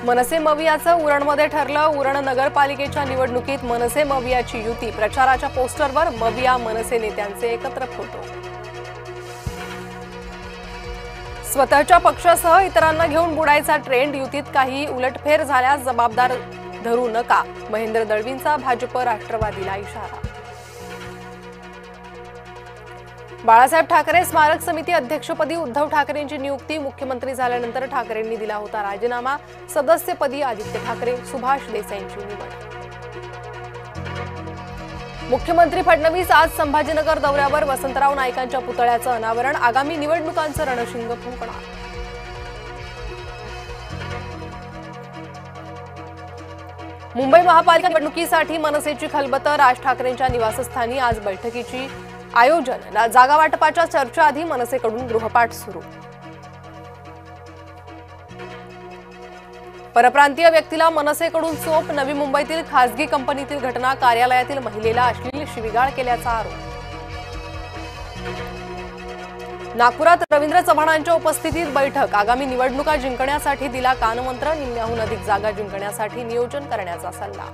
मनसे मवियाचं उरणमध्ये ठरलं। उरण नगरपालिकेच्या निवडणुकीत मनसे मवियाची युती। प्रचाराच्या पोस्टरवर मविया मनसे नेत्यांचे एकत्र फोटो। स्वतःच्या पक्षासह इतरांना घेऊन बुडायचा ट्रेंड। युतीत काही उलटफेर झाल्यास जबाबदार धरू नका, महेंद्र दळवींचा भाजप राष्ट्रवादीला इशारा। बाळासाहेब ठाकरे स्मारक समिती अध्यक्षपदी उद्धव ठाकरेंची नियुक्ती। मुख्यमंत्री झाल्यानंतर ठाकरेंनी दिला होता राजीनामा। सदस्यपदी आदित्य ठाकरे, सुभाष देसाईंची निवड। मुख्यमंत्री फडणवीस आज संभाजीनगर दौऱ्यावर। वसंतराव नाईकांच्या पुतळ्याचं अनावरण। आगामी निवडणुकांचं रणशिंग फुंकणार। मुंबई महापालिका निवडणुकीसाठी मनसेची खलबतं। राज ठाकरेंच्या निवासस्थानी आज बैठकीची आयोजन। जागा वाटपाच्या चर्चेआधी मनसेकडून गृहपाठ सुरू। परप्रांतीय व्यक्तीला मनसेकडून चोप। नवी मुंबईतील खासगी कंपनीतील घटना। कार्यालयातील महिलेला अश्लील शिवीगाळ केल्याचा आरोप। नागपुरात रवींद्र चव्हाणांच्या उपस्थितीत बैठक। आगामी निवडणुका जिंकण्यासाठी दिला कानमंत्र। निम्म्याहून अधिक जागा जिंकण्यासाठी नियोजन करण्याचा सल्ला।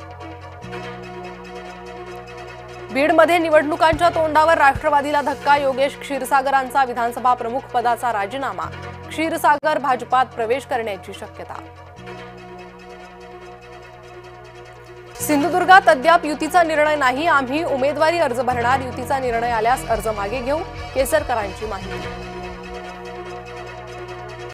बीडमध्ये निवडणुकांच्या तोंडावर राष्ट्रवादीला धक्का। योगेश क्षीरसागरांचा विधानसभा प्रमुख पदाचा राजीनामा। क्षीरसागर भाजपात प्रवेश करण्याची शक्यता। सिंधुदुर्गात अद्याप युतीचा निर्णय नाही। आम्ही उमेदवारी अर्ज भरणार। युतीचा निर्णय आल्यास अर्ज मागे घेऊ, केसरकरांची माहिती।